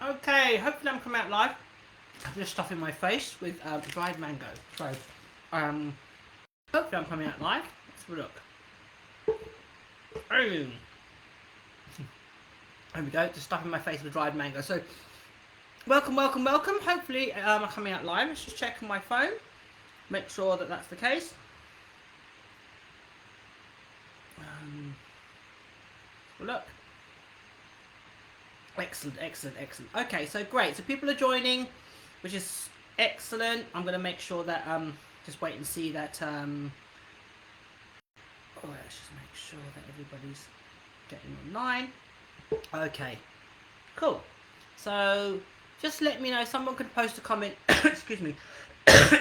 Okay, hopefully I'm coming out live. I'm just stuffing my face with dried mango. So, um, hopefully I'm coming out live. Let's have a look. Oh, there we go. Just stuffing my face with dried mango. So, welcome, welcome, welcome. Hopefully I'm coming out live. Let's just check on my phone. Make sure that that's the case. Look. Excellent, excellent, excellent. Okay, so great. So people are joining, which is excellent. I'm going to make sure that just wait and see that let's just make sure that everybody's getting online. Okay, cool. So just let me know. Someone could post a comment. Excuse me,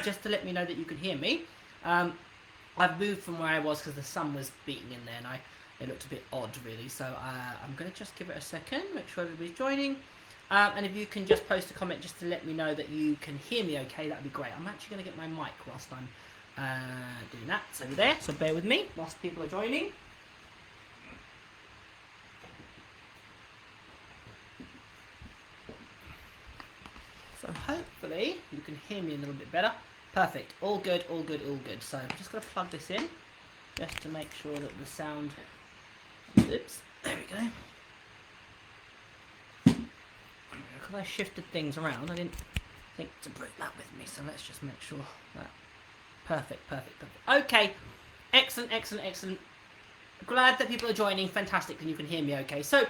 just to let me know that you can hear me. I've moved from where I was because the sun was beating in there, and it looked a bit odd, really. So I'm going to just give it a second, make sure everybody's joining. And if you can just post a comment just to let me know that you can hear me okay, that would be great. I'm actually going to get my mic whilst I'm doing that. It's over there, so bear with me whilst people are joining. So hopefully you can hear me a little bit better. Perfect. All good, all good, all good. So I'm just going to plug this in just to make sure that the sound... Oops, there we go. Because I shifted things around, I didn't think to bring that with me, so let's just make sure that... Perfect, perfect, perfect. Okay, excellent, excellent, excellent. Glad that people are joining, fantastic, and you can hear me okay. So,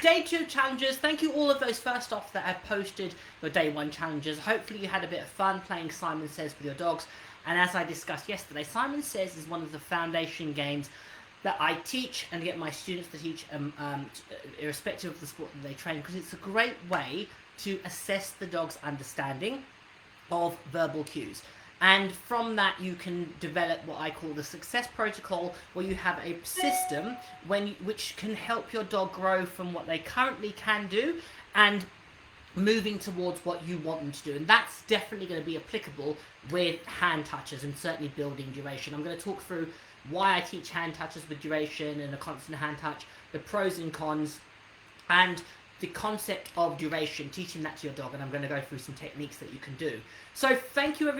Day 2 challenges. Thank you all of those first off that have posted your Day 1 challenges. Hopefully you had a bit of fun playing Simon Says with your dogs. And as I discussed yesterday, Simon Says is one of the foundation games that I teach and get my students to teach irrespective of the sport that they train, because it's a great way to assess the dog's understanding of verbal cues. And from that, you can develop what I call the success protocol, where you have a system which can help your dog grow from what they currently can do and moving towards what you want them to do. And that's definitely going to be applicable with hand touches and certainly building duration. I'm going to talk through why I teach hand touches with duration and a constant hand touch, the pros and cons, and the concept of duration, teaching that to your dog, and I'm going to go through some techniques that you can do. So thank you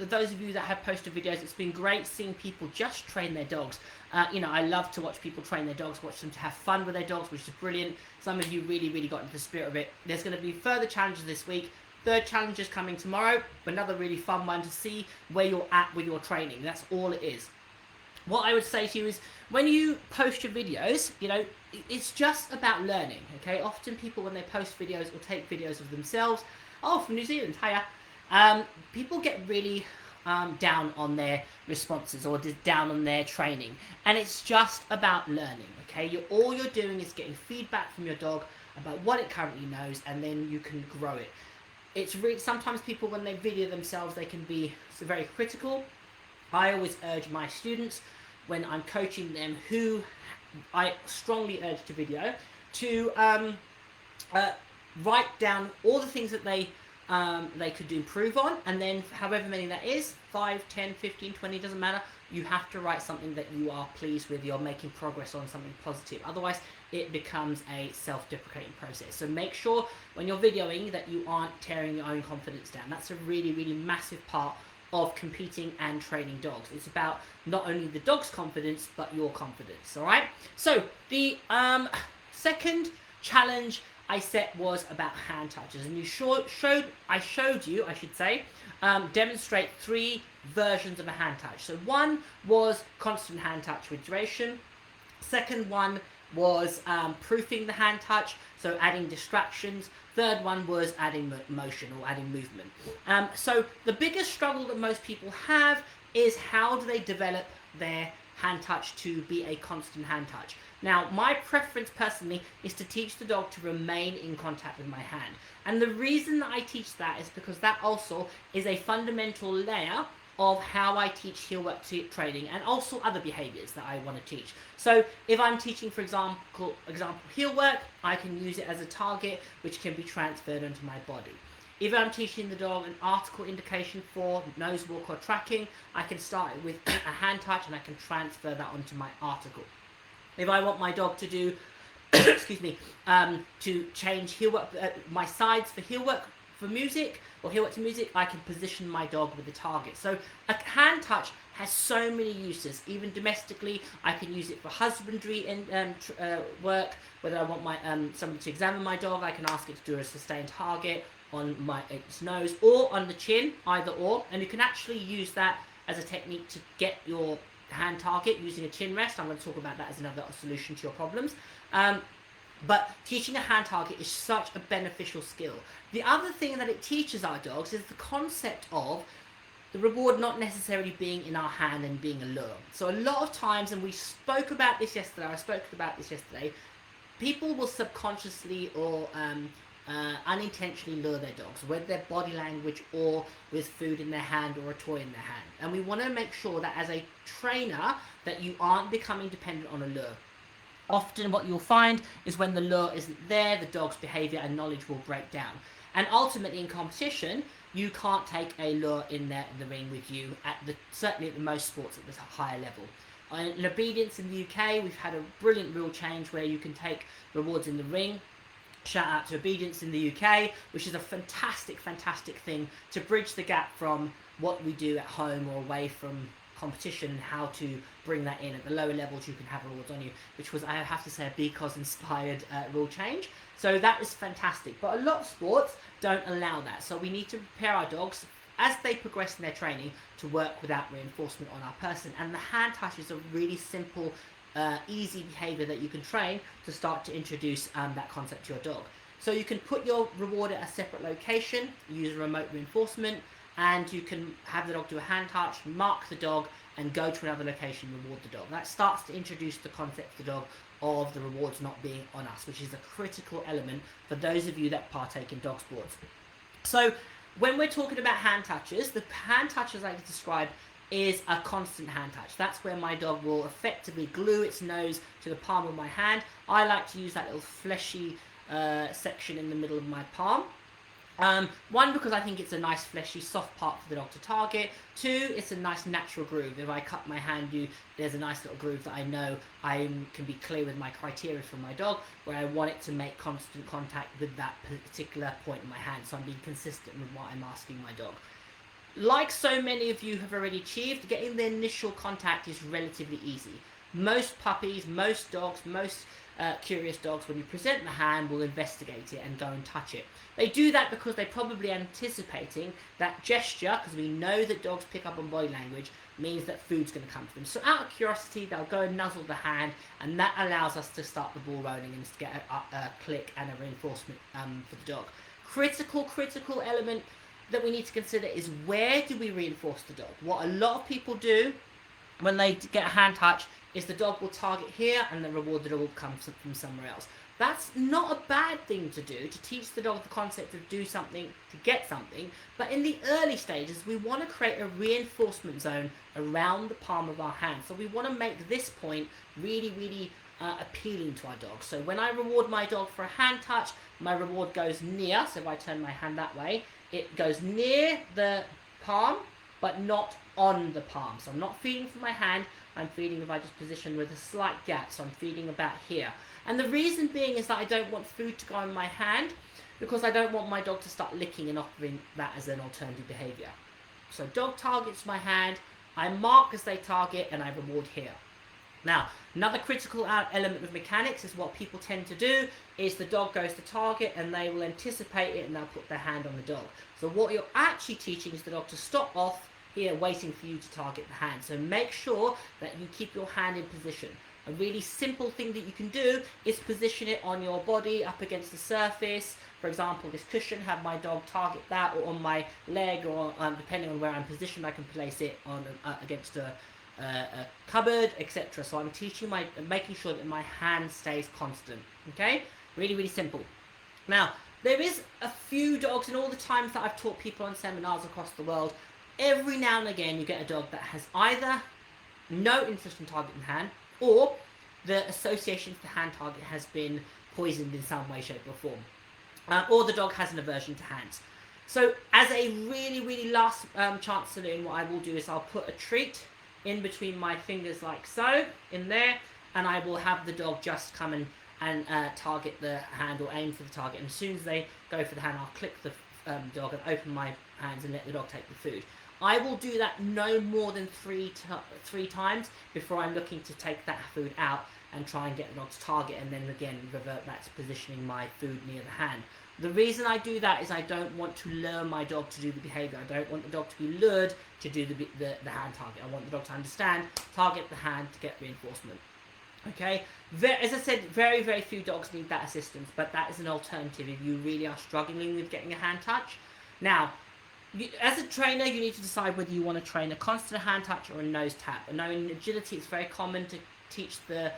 those of you that have posted videos. It's been great seeing people just train their dogs. I love to watch people train their dogs, watch them to have fun with their dogs, which is brilliant. Some of you really, really got into the spirit of it. There's going to be further challenges this week. Third challenge is coming tomorrow. Another really fun one to see where you're at with your training. That's all it is. What I would say to you is, when you post your videos, it's just about learning, okay? Often people, when they post videos or take videos of themselves, from New Zealand, hiya, people get really down on their responses or down on their training. And it's just about learning, okay? All you're doing is getting feedback from your dog about what it currently knows, and then you can grow it. It's really, sometimes people, when they video themselves, they can be very critical. I always urge my students, when I'm coaching them, who I strongly urge to video, to write down all the things that they could improve on, and then however many that is, 5, 10, 15, 20, doesn't matter, you have to write something that you are pleased with, you're making progress on, something positive. Otherwise, it becomes a self-deprecating process. So make sure when you're videoing that you aren't tearing your own confidence down. That's a really, really massive part of competing and training dogs. It's about not only the dog's confidence, but your confidence, all right? So the second challenge I set was about hand touches, and I showed you, demonstrate 3 versions of a hand touch. So one was constant hand touch with duration. Second one was proofing the hand touch, so adding distractions. Third one was adding motion or adding movement. So the biggest struggle that most people have is, how do they develop their hand touch to be a constant hand touch? Now, my preference personally is to teach the dog to remain in contact with my hand. And the reason that I teach that is because that also is a fundamental layer of how I teach heel work training, and also other behaviors that I want to teach. So if I'm teaching, for example heel work, I can use it as a target which can be transferred onto my body. If I'm teaching the dog an article indication for nose walk or tracking, I can start it with a hand touch and I can transfer that onto my article. If I want my dog to do excuse me, to change heel work, my sides for heel work for music, or heel work to music, I can position my dog with the target. So a hand touch has so many uses. Even domestically, I can use it for husbandry and work. Whether I want my somebody to examine my dog, I can ask it to do a sustained target on its nose or on the chin, either or. And you can actually use that as a technique to get your hand target using a chin rest. I'm going to talk about that as another solution to your problems. But teaching a hand target is such a beneficial skill. The other thing that it teaches our dogs is the concept of the reward not necessarily being in our hand and being a lure. So a lot of times, and we spoke about this yesterday, people will subconsciously or unintentionally lure their dogs, with their body language or with food in their hand or a toy in their hand. And we want to make sure that as a trainer that you aren't becoming dependent on a lure. Often what you'll find is when the lure isn't there, the dog's behaviour and knowledge will break down. And ultimately in competition, you can't take a lure in the ring with you, certainly at the most sports at the higher level. In obedience in the UK, we've had a brilliant rule change where you can take rewards in the ring. Shout out to Obedience in the UK, which is a fantastic, fantastic thing to bridge the gap from what we do at home or away from competition, and how to bring that in. At the lower levels you can have rewards on you, which was, I have to say, a BCOS inspired rule change. So that is fantastic, but a lot of sports don't allow that. So we need to prepare our dogs as they progress in their training to work without reinforcement on our person. And the hand touch is a really simple, easy behaviour that you can train to start to introduce that concept to your dog. So you can put your reward at a separate location, use remote reinforcement, and you can have the dog do a hand touch, mark the dog, and go to another location, reward the dog. That starts to introduce the concept to the dog of the rewards not being on us, which is a critical element for those of you that partake in dog sports. So when we're talking about hand touches, the hand touches I described is a constant hand touch. That's where my dog will effectively glue its nose to the palm of my hand. I like to use that little fleshy section in the middle of my palm. One, because I think it's a nice fleshy soft part for the dog to target. Two, it's a nice natural groove. If I cut my hand, there's a nice little groove that I know I can be clear with my criteria for my dog, where I want it to make constant contact with that particular point in my hand, so I'm being consistent with what I'm asking my dog. Like so many of you have already achieved, getting the initial contact is relatively easy. Most puppies, most dogs, most curious dogs, when you present the hand, will investigate it and go and touch it. They do that because they're probably anticipating that gesture, because we know that dogs pick up on body language, means that food's going to come to them. So out of curiosity, they'll go and nuzzle the hand, and that allows us to start the ball rolling and to get a click and a reinforcement for the dog. Critical element that we need to consider is, where do we reinforce the dog? What a lot of people do when they get a hand touch is the dog will target here and the reward that will come from somewhere else. That's not a bad thing to do, to teach the dog the concept of do something to get something, but in the early stages we want to create a reinforcement zone around the palm of our hand. So we want to make this point really appealing to our dog. So when I reward my dog for a hand touch, my reward goes near, so if I turn my hand that way, it goes near the palm but not on the palm. So I'm not feeding from my hand, I'm feeding if I just position with a slight gap, so I'm feeding about here. And the reason being is that I don't want food to go in my hand, because I don't want my dog to start licking and offering that as an alternative behaviour. So dog targets my hand, I mark as they target, and I reward here. Now, another critical element of mechanics is what people tend to do is the dog goes to target and they will anticipate it and they'll put their hand on the dog. So what you're actually teaching is the dog to stop off here waiting for you to target the hand. So make sure that you keep your hand in position. A really simple thing that you can do is position it on your body up against the surface. For example, this cushion, have my dog target that, or on my leg, or depending on where I'm positioned, I can place it on against a cupboard, etc. So I'm making sure that my hand stays constant. Okay, really simple. Now, there is a few dogs, and all the times that I've taught people on seminars across the world, every now and again you get a dog that has either no interest in targeting hand, or the association to the hand target has been poisoned in some way, shape or form, or the dog has an aversion to hands. So as a really last chance saloon, what I will do is I'll put a treat in between my fingers like so, in there, and I will have the dog just come and and target the hand or aim for the target. And as soon as they go for the hand, I'll click the dog and open my hands and let the dog take the food. I will do that no more than three times before I'm looking to take that food out and try and get the dog's target, and then again revert back to positioning my food near the hand. The reason I do that is I don't want to lure my dog to do the behaviour. I don't want the dog to be lured to do the hand target. I want the dog to understand, target the hand to get reinforcement. Okay? As I said, very, very few dogs need that assistance, but that is an alternative if you really are struggling with getting a hand touch. Now, as a trainer, you need to decide whether you want to train a constant hand touch or a nose tap. I know in agility it's very common to teach the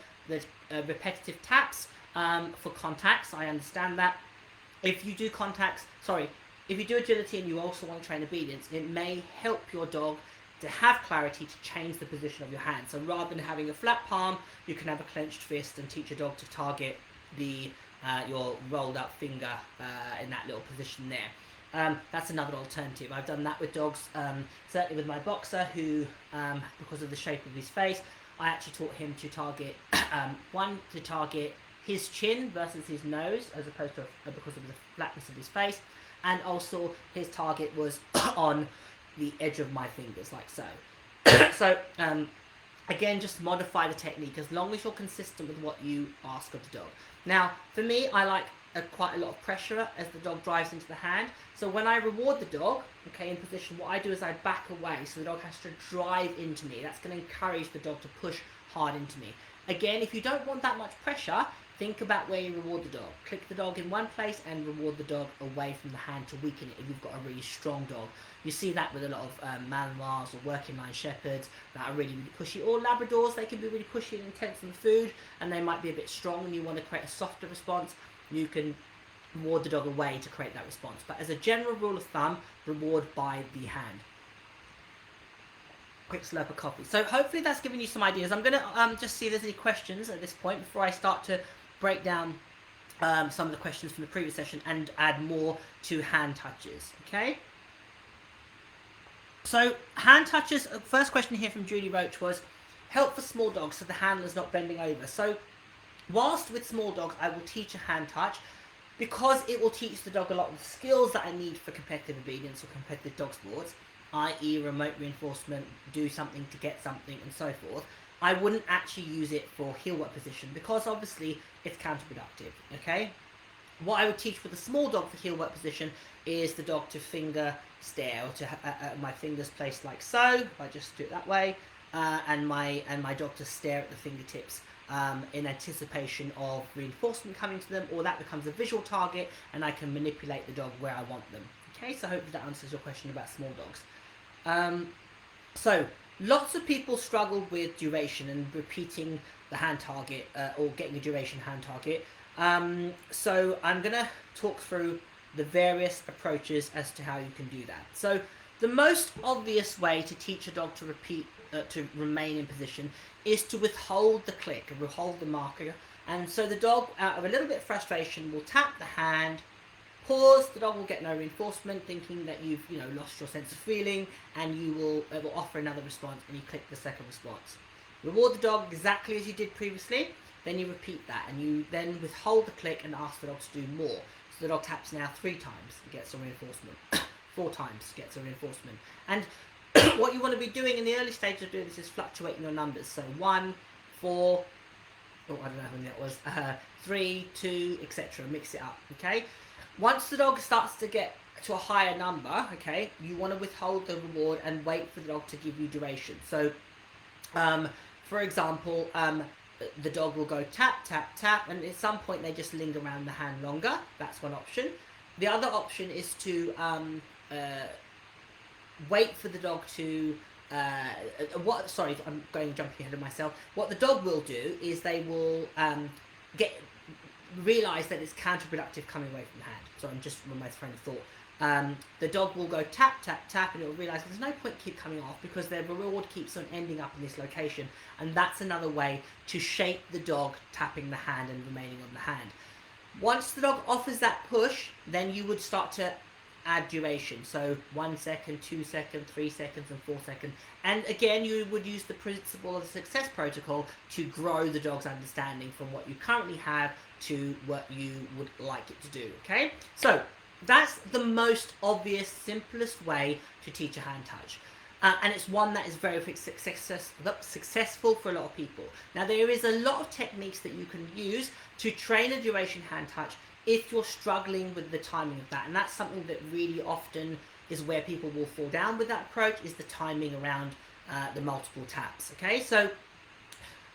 repetitive taps for contacts. I understand that. If you do if you do agility and you also want to train obedience, it may help your dog to have clarity to change the position of your hand. So rather than having a flat palm, you can have a clenched fist and teach your dog to target your rolled up finger in that little position there. That's another alternative. I've done that with dogs, certainly with my boxer, who, because of the shape of his face, I actually taught him to target, to target his chin versus his nose, as opposed to because of the flatness of his face, and also his target was on the edge of my fingers, like so. So, again, just modify the technique as long as you're consistent with what you ask of the dog. Now, for me, I like quite a lot of pressure as the dog drives into the hand. So when I reward the dog, okay, in position, what I do is I back away so the dog has to drive into me. That's going to encourage the dog to push hard into me. Again, if you don't want that much pressure, think about where you reward the dog. Click the dog in one place and reward the dog away from the hand to weaken it if you've got a really strong dog. You see that with a lot of Malinois or working line shepherds that are really, really pushy. Or Labradors, they can be really pushy and intense on the food, and they might be a bit strong and you want to create a softer response. You can reward the dog away to create that response. But as a general rule of thumb, reward by the hand. Quick slurp of coffee. So hopefully that's given you some ideas. I'm going to just see if there's any questions at this point before I start to break down some of the questions from the previous session and add more to hand touches. Okay? So hand touches, first question here from Julie Roach was, help for small dogs so the handler's not bending over. So whilst with small dogs I will teach a hand touch, because it will teach the dog a lot of the skills that I need for competitive obedience or competitive dog sports, i.e. remote reinforcement, do something to get something, and so forth. I wouldn't actually use it for heel work position because obviously it's counterproductive, okay? What I would teach for the small dog for heel work position is the dog to finger stare, or to my fingers placed like so, if I just do it that way, and my dog to stare at the fingertips in anticipation of reinforcement coming to them, or that becomes a visual target and I can manipulate the dog where I want them. Okay, so hopefully that answers your question about small dogs. So lots of people struggle with duration and repeating the hand target or getting a duration hand target. So I'm going to talk through the various approaches as to how you can do that. So the most obvious way to teach a dog to to remain in position is to withhold the click and withhold the marker. And so the dog, out of a little bit of frustration, will tap the hand, pause, the dog will get no reinforcement, thinking that you've lost your sense of feeling, and it will offer another response, and you click the second response. Reward the dog exactly as you did previously, then you repeat that, and you then withhold the click and ask the dog to do more. So the dog taps now 3 times, gets a reinforcement. 4 times, gets a reinforcement. And what you want to be doing in the early stages of doing this is fluctuating your numbers. So 1, 4, I don't know how many that was, 3, 2, etc. Mix it up, okay? Once the dog starts to get to a higher number, okay, you want to withhold the reward and wait for the dog to give you duration. So, for example, the dog will go tap, tap, tap, and at some point they just linger around the hand longer. That's one option. The other option is to wait for the dog to... sorry, I'm jumping ahead of myself. What the dog will do is they will realise that it's counterproductive coming away from the hand. So I'm just on my train of thought. The dog will go tap, tap, tap, and it will realise there's no point keep coming off because their reward keeps on ending up in this location. And that's another way to shape the dog tapping the hand and remaining on the hand. Once the dog offers that push, then you would start to add duration. So 1 second, 2 seconds, 3 seconds, and 4 seconds. And again, you would use the principle of the success protocol to grow the dog's understanding from what you currently have to what you would like it to do, okay? So that's the most obvious, simplest way to teach a hand touch. And it's one that is very successful for a lot of people. Now, there is a lot of techniques that you can use to train a duration hand touch if you're struggling with the timing of that. And that's something that really often is where people will fall down with that approach, is the timing around the multiple taps, okay? So,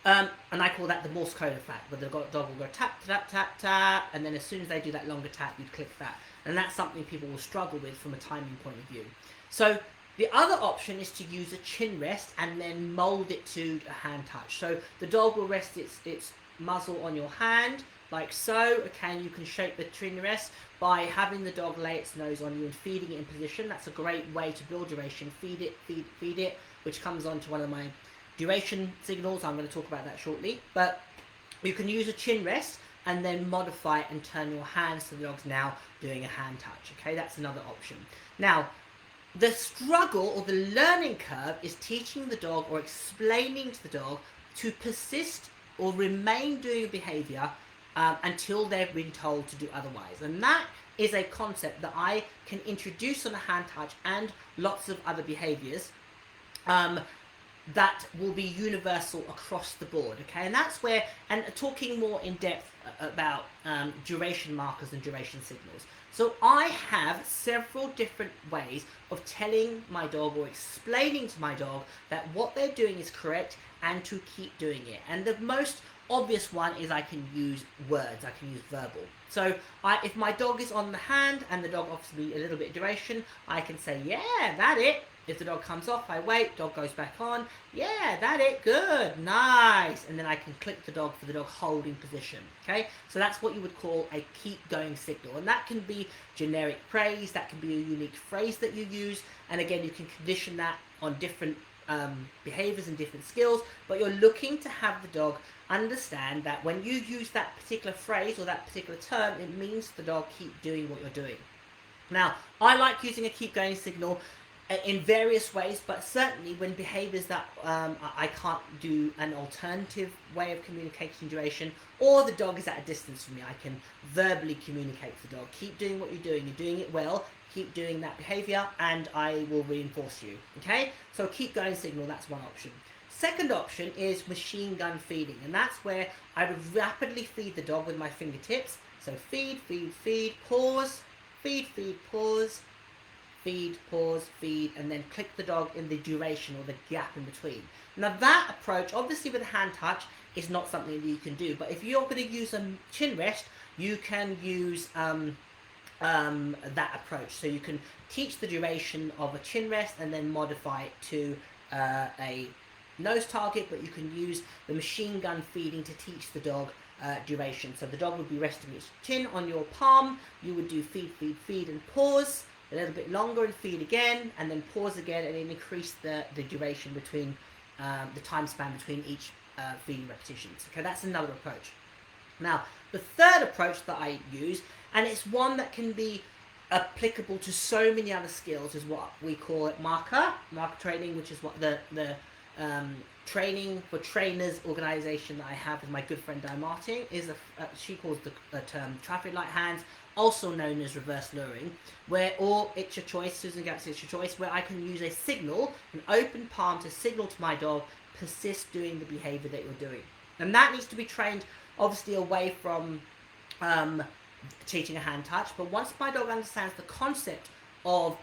and I call that the Morse code effect, where the dog will go tap, tap, tap, tap, and then as soon as they do that longer tap, you'd click that. And that's something people will struggle with from a timing point of view. So the other option is to use a chin rest and then mold it to a hand touch. So the dog will rest its muzzle on your hand, like so. Okay, you can shape the chin rest by having the dog lay its nose on you and feeding it in position. That's a great way to build duration. Feed it, which comes on to one of my duration signals. I'm going to talk about that shortly. But you can use a chin rest and then modify it and turn your hands so the dog's now doing a hand touch. Okay, that's another option. Now, the struggle or the learning curve is teaching the dog or explaining to the dog to persist or remain doing a behavior until they've been told to do otherwise. And that is a concept that I can introduce on a hand touch and lots of other behaviors that will be universal across the board, okay? And that's where, and talking more in depth about duration markers and duration signals. So I have several different ways of telling my dog or explaining to my dog that what they're doing is correct and to keep doing it. And the most obvious one is I can use words, I can use verbal. So if my dog is on the hand and the dog offers me a little bit of duration, I can say, yeah, that it. If the dog comes off, I wait, dog goes back on. Yeah, that it, good, nice. And then I can click the dog for the dog holding position, okay? So that's what you would call a keep going signal. And that can be generic praise, that can be a unique phrase that you use. And again, you can condition that on different behaviors and different skills, but you're looking to have the dog understand that when you use that particular phrase or that particular term, it means the dog keep doing what you're doing. Now, I like using a keep going signal in various ways, but certainly when behaviors that I can't do an alternative way of communicating duration, or the dog is at a distance from me, I can verbally communicate to the dog, keep doing what you're doing it well, keep doing that behavior, and I will reinforce you, okay? So keep going signal, that's one option. Second option is machine gun feeding, and that's where I would rapidly feed the dog with my fingertips. So feed, feed, feed, pause, feed, feed, pause, feed, pause, feed, and then click the dog in the duration or the gap in between. Now that approach, obviously with a hand touch, is not something that you can do, but if you're going to use a chin rest, you can use that approach. So you can teach the duration of a chin rest and then modify it to a nose target, but you can use the machine gun feeding to teach the dog duration. So the dog would be resting its chin on your palm, you would do feed, feed, feed, and pause, a little bit longer and feed again, and then pause again, and then increase the duration between the time span between each feeding repetitions. Okay, that's another approach. Now, the third approach that I use, and it's one that can be applicable to so many other skills, is what we call it marker training, which is what the training for trainers organization that I have with my good friend Di Martin is she calls the term traffic light hands, also known as reverse luring, or it's your choice, Susan Galaxy, it's your choice, where I can use a signal, an open palm, to signal to my dog, persist doing the behavior that you're doing. And that needs to be trained obviously away from teaching a hand touch, but once my dog understands the concept of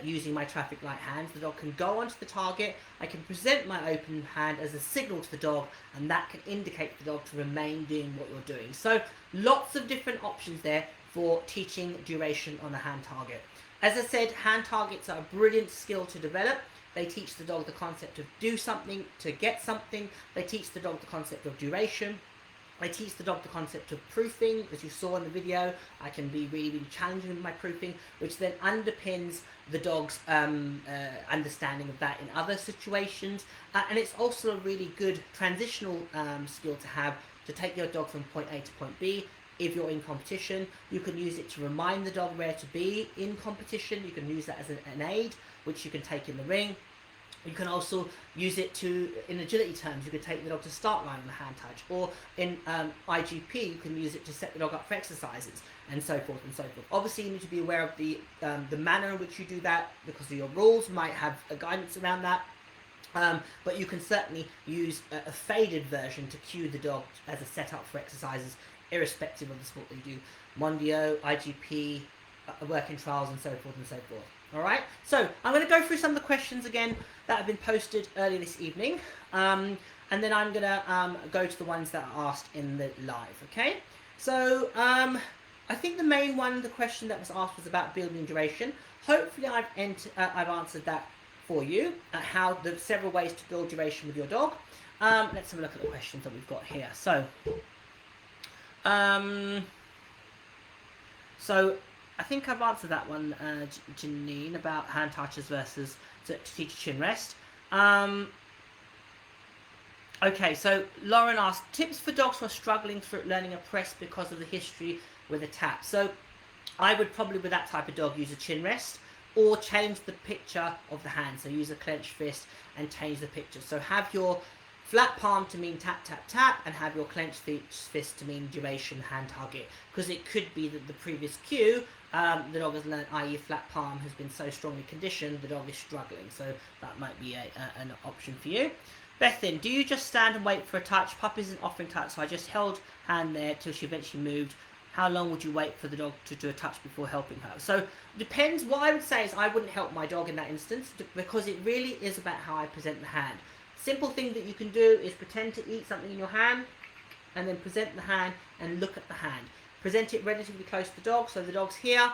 using my traffic light hands, the dog can go onto the target, I can present my open hand as a signal to the dog, and that can indicate to the dog to remain doing what you're doing. So lots of different options there for teaching duration on a hand target. As I said, hand targets are a brilliant skill to develop. They teach the dog the concept of do something to get something. They teach the dog the concept of duration. I teach the dog the concept of proofing. As you saw in the video, I can be really, really challenging with my proofing, which then underpins the dog's understanding of that in other situations. And it's also a really good transitional skill to have, to take your dog from point A to point B. If you're in competition, you can use it to remind the dog where to be in competition. You can use that as an aid, which you can take in the ring. You can also use it to, in agility terms, you could take the dog to start line on the hand touch, or in IGP, you can use it to set the dog up for exercises, and so forth and so forth. Obviously, you need to be aware of the manner in which you do that, because of your rules might have a guidance around that. But you can certainly use a faded version to cue the dog as a setup for exercises, irrespective of the sport that you do. Mondio, IGP, working trials, and so forth and so forth. Alright, so I'm going to go through some of the questions again that have been posted earlier this evening, and then I'm going to go to the ones that are asked in the live, okay? So, I think the main one, the question that was asked, was about building duration. Hopefully I've answered that for you, how the several ways to build duration with your dog. Let's have a look at the questions that we've got here. So I think I've answered that one, Janine, about hand touches versus to teach a chin rest. Okay, so Lauren asked, tips for dogs who are struggling through learning a press because of the history with a tap. So I would probably, with that type of dog, use a chin rest, or change the picture of the hand. So use a clenched fist and change the picture. So have your flat palm to mean tap, tap, tap, and have your clenched fist to mean duration, hand target. Because it could be that the previous cue, the dog has learned, i.e. flat palm has been so strongly conditioned, the dog is struggling. So that might be an option for you. Bethin, do you just stand and wait for a touch? Pup isn't offering touch, so I just held hand there till she eventually moved. How long would you wait for the dog to do a touch before helping her? So, depends. What I would say is I wouldn't help my dog in that instance, because it really is about how I present the hand. Simple thing that you can do is pretend to eat something in your hand, and then present the hand and look at the hand. Present it relatively close to the dog, so the dog's here.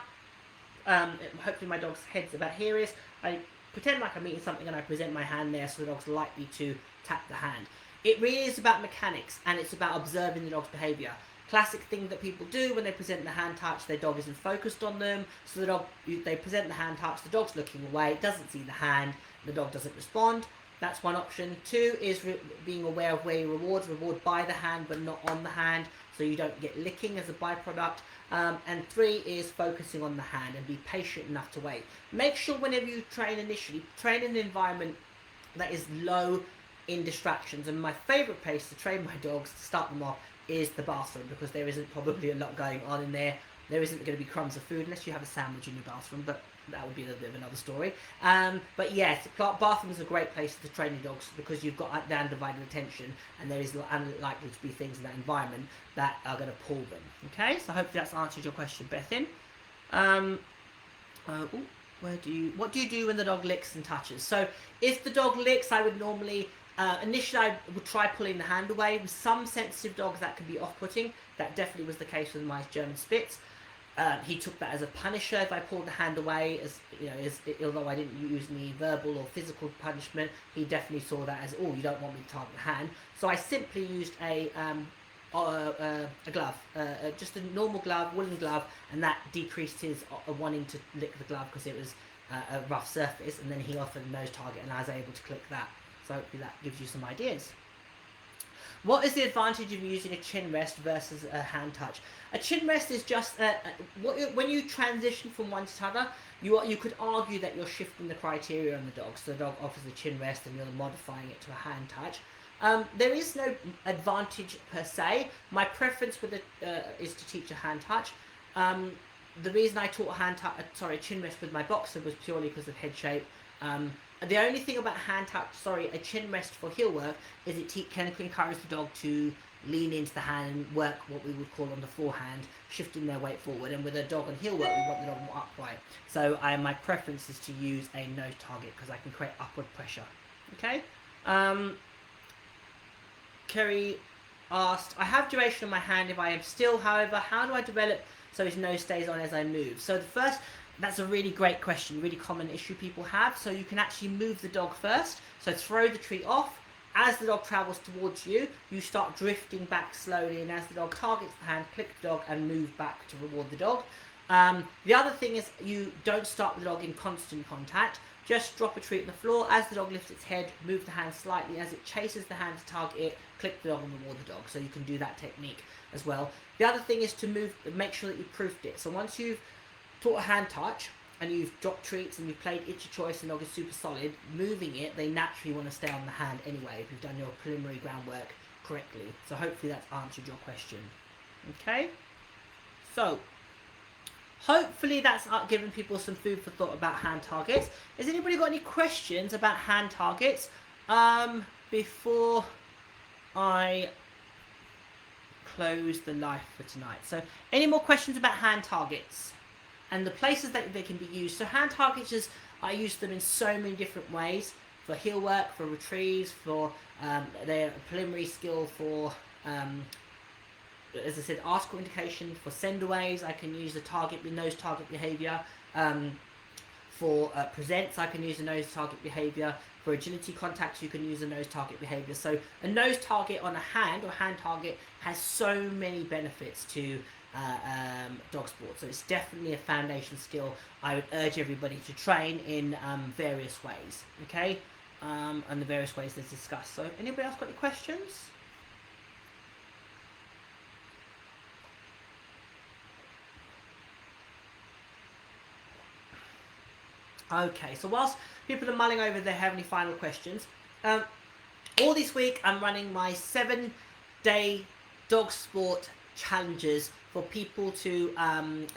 Hopefully my dog's head's about here-ish. I pretend like I'm eating something and I present my hand there, so the dog's likely to tap the hand. It really is about mechanics, and it's about observing the dog's behaviour. Classic thing that people do when they present the hand touch, their dog isn't focused on them, so the dog, they present the hand touch, the dog's looking away, doesn't see the hand, the dog doesn't respond. That's one option. Two is being aware of where you reward by the hand but not on the hand, so you don't get licking as a byproduct. And three is focusing on the hand and be patient enough to wait. Make sure whenever you train initially, train in an environment that is low in distractions. And my favourite place to train my dogs, to start them off, is the bathroom, because there isn't probably a lot going on in there. There isn't going to be crumbs of food unless you have a sandwich in your bathroom, but that would be a little bit of another story. But yes, bathroom is a great place to train your dogs, because you've got that undivided attention, and there is unlikely to be things in that environment that are going to pull them. Okay, so hopefully that's answered your question, Bethin. What do you do when the dog licks and touches? So if the dog licks, I would normally initially I would try pulling the hand away. With some sensitive dogs that can be off-putting. That definitely was the case with my German Spitz. He took that as a punisher if I pulled the hand away, as you know, although I didn't use any verbal or physical punishment, he definitely saw that as, oh, you don't want me to target the hand. So I simply used a glove, just a normal glove, woolen glove, and that decreased his wanting to lick the glove, because it was a rough surface, and then he offered a nose target, and I was able to click that. So hopefully that gives you some ideas. What is the advantage of using a chin rest versus a hand touch? A chin rest is just when you transition from one to the other, you could argue that you're shifting the criteria on the dog. So the dog offers a chin rest and you're modifying it to a hand touch. There is no advantage per se. My preference with it is to teach a hand touch. The reason I taught a chin rest with my boxer was purely because of head shape. The only thing about a chin rest for heel work is it can encourage the dog to lean into the hand and work what we would call on the forehand, shifting their weight forward. And with a dog on heel work, we want the dog more upright. So my preference is to use a nose target, because I can create upward pressure. Okay? Kerry asked, I have duration on my hand if I am still, however, how do I develop so his nose stays on as I move? So that's a really great question, really common issue people have. So you can actually move the dog first. So throw the treat off. As the dog travels towards you, you start drifting back slowly, and as the dog targets the hand, click the dog and move back to reward the dog. The other thing is you don't start the dog in constant contact. Just drop a treat on the floor. As the dog lifts its head, move the hand slightly. As it chases the hand to target it, click the dog and reward the dog. So you can do that technique as well. The other thing is to make sure that you proofed it. So once you've taught a hand touch, and you've dropped treats and you've played It's Your Choice and the dog is super solid, moving it, they naturally want to stay on the hand anyway if you've done your preliminary groundwork correctly. So hopefully that's answered your question. Okay? So, hopefully that's given people some food for thought about hand targets. Has anybody got any questions about hand targets before I close the live for tonight? So any more questions about hand targets and the places that they can be used? So hand targets, I use them in so many different ways, for heel work, for retrieves, for their preliminary skill, for as I said, article indication, for sendaways. I can use the target with nose target behavior. For presents, I can use a nose target behavior. For agility contacts, you can use a nose target behavior. So a nose target on a hand or hand target has so many benefits to dog sport. So it's definitely a foundation skill I would urge everybody to train in various ways. Okay, and the various ways that's discussed. So anybody else got any questions? Okay, so whilst people are mulling over if they have any final questions, all this week I'm running my 7-day dog sport challenges for people to have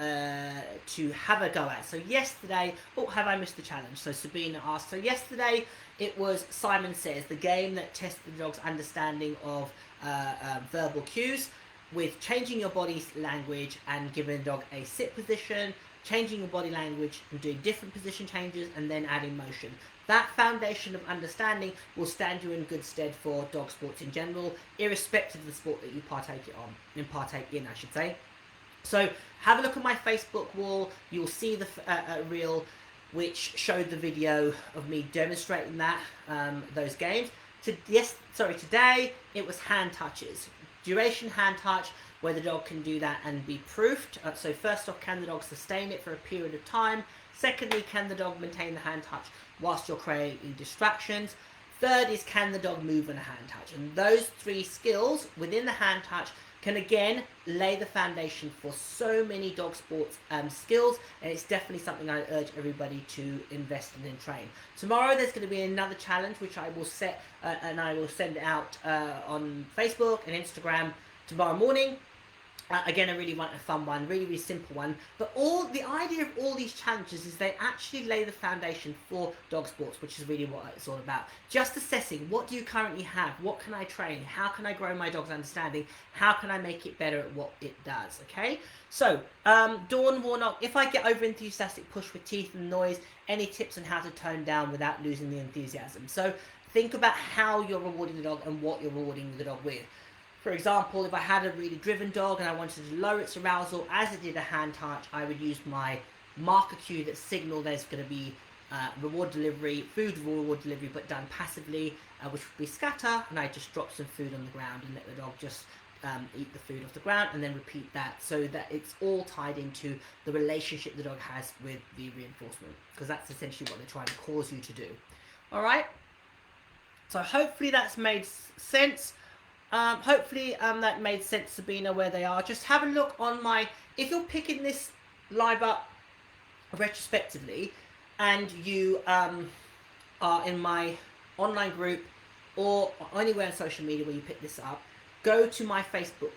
a go at. So yesterday, oh, have I missed the challenge? So Sabina asked. So yesterday it was Simon Says, the game that tested the dog's understanding of verbal cues with changing your body language and giving the dog a sit position, changing your body language and doing different position changes, and then adding motion. That foundation of understanding will stand you in good stead for dog sports in general, irrespective of the sport that you partake in, I should say. So have a look at my Facebook wall. You'll see the reel which showed the video of me demonstrating that those games. Today it was hand touches. Duration hand touch, where the dog can do that and be proofed. So first off, can the dog sustain it for a period of time? Secondly, can the dog maintain the hand touch whilst you're creating distractions? Third is, can the dog move on a hand touch? And those three skills within the hand touch can again lay the foundation for so many dog sports skills, and it's definitely something I urge everybody to invest in and train. Tomorrow there's going to be another challenge which I will set and I will send it out on Facebook and Instagram tomorrow morning. Again, I really want a fun one, really, really simple one. But the idea of all these challenges is they actually lay the foundation for dog sports, which is really what it's all about. Just assessing, what do you currently have? What can I train? How can I grow my dog's understanding? How can I make it better at what it does? Okay? So, Dawn Warnock, if I get over enthusiastic push with teeth and noise, any tips on how to tone down without losing the enthusiasm? So, think about how you're rewarding the dog and what you're rewarding the dog with. For example, if I had a really driven dog and I wanted to lower its arousal as it did a hand touch, I would use my marker cue that signal there's going to be reward delivery, food reward delivery, but done passively, which would be scatter, and I just drop some food on the ground and let the dog just eat the food off the ground, and then repeat that, so that it's all tied into the relationship the dog has with the reinforcement, because that's essentially what they're trying to cause you to do. Alright? So hopefully that's made sense. Hopefully that made sense, Sabina, where they are. Just have a look on my... If you're picking this live up retrospectively and you are in my online group or anywhere on social media where you pick this up, go to my Facebook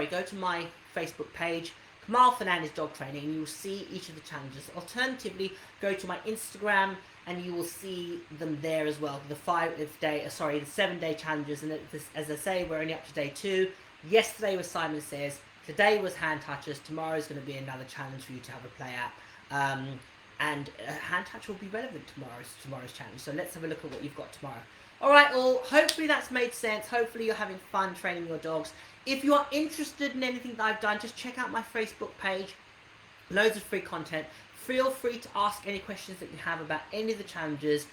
go to my Facebook page, Kamal Fernandez Dog Training, and you'll see each of the challenges. Alternatively, go to my Instagram and you will see them there as well. The 7-day challenges, and as I say, we're only up to day 2. Yesterday was Simon Says, today was hand touches, tomorrow is going to be another challenge for you to have a play at. And hand touch will be relevant to tomorrow's challenge. So let's have a look at what you've got tomorrow. Alright, well, hopefully that's made sense. Hopefully you're having fun training your dogs. If you are interested in anything that I've done, just check out my Facebook page. Loads of free content. Feel free to ask any questions that you have about any of the challenges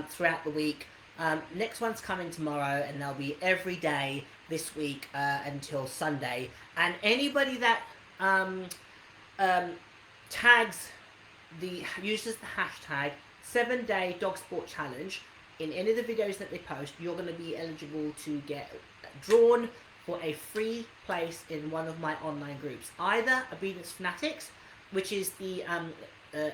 throughout the week. Next one's coming tomorrow, and they'll be every day this week until Sunday. And anybody that uses the hashtag 7-day dog sport challenge in any of the videos that they post, you're going to be eligible to get drawn for a free place in one of my online groups. Either Obedience Fanatics, which is the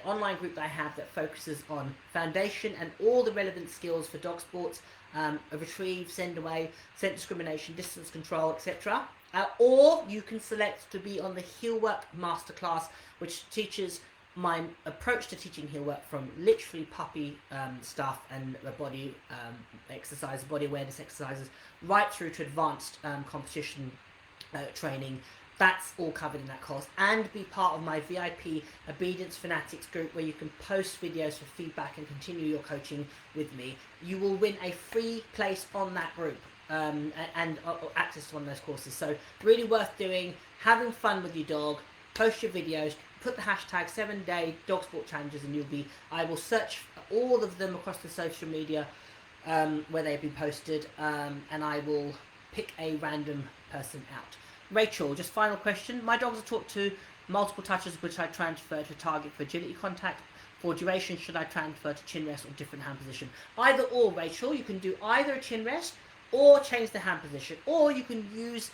online group that I have that focuses on foundation and all the relevant skills for dog sports, retrieve, send away, scent discrimination, distance control, etc. Or you can select to be on the heel work masterclass, which teaches my approach to teaching heel work from literally puppy stuff and body exercise, body awareness exercises, right through to advanced competition training. That's all covered in that course. And be part of my VIP Obedience Fanatics group, where you can post videos for feedback and continue your coaching with me. You will win a free place on that group and access to one of those courses. So really worth doing, having fun with your dog. Post your videos, put the hashtag 7-day dog sport challenges, and I will search all of them across the social media where they've been posted, and I will pick a random person out. Rachel, just final question. My dogs are taught to multiple touches, which I transfer to target for agility contact. For duration, should I transfer to chin rest or different hand position? Either or, Rachel. You can do either a chin rest or change the hand position, or you can use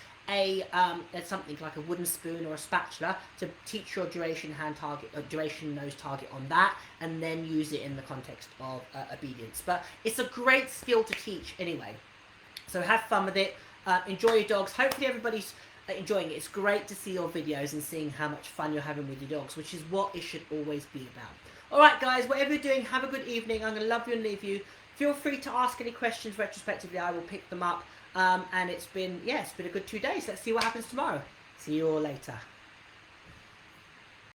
something like a wooden spoon or a spatula to teach your duration hand target, duration nose target on that, and then use it in the context of obedience. But it's a great skill to teach anyway. So have fun with it. Enjoy your dogs. Hopefully everybody's enjoying it. It's great to see your videos and seeing how much fun you're having with your dogs, which is what it should always be about. Alright guys, whatever you're doing, have a good evening. I'm going to love you and leave you. Feel free to ask any questions retrospectively. I will pick them up. And it's been a good 2 days. Let's see what happens tomorrow. See you all later.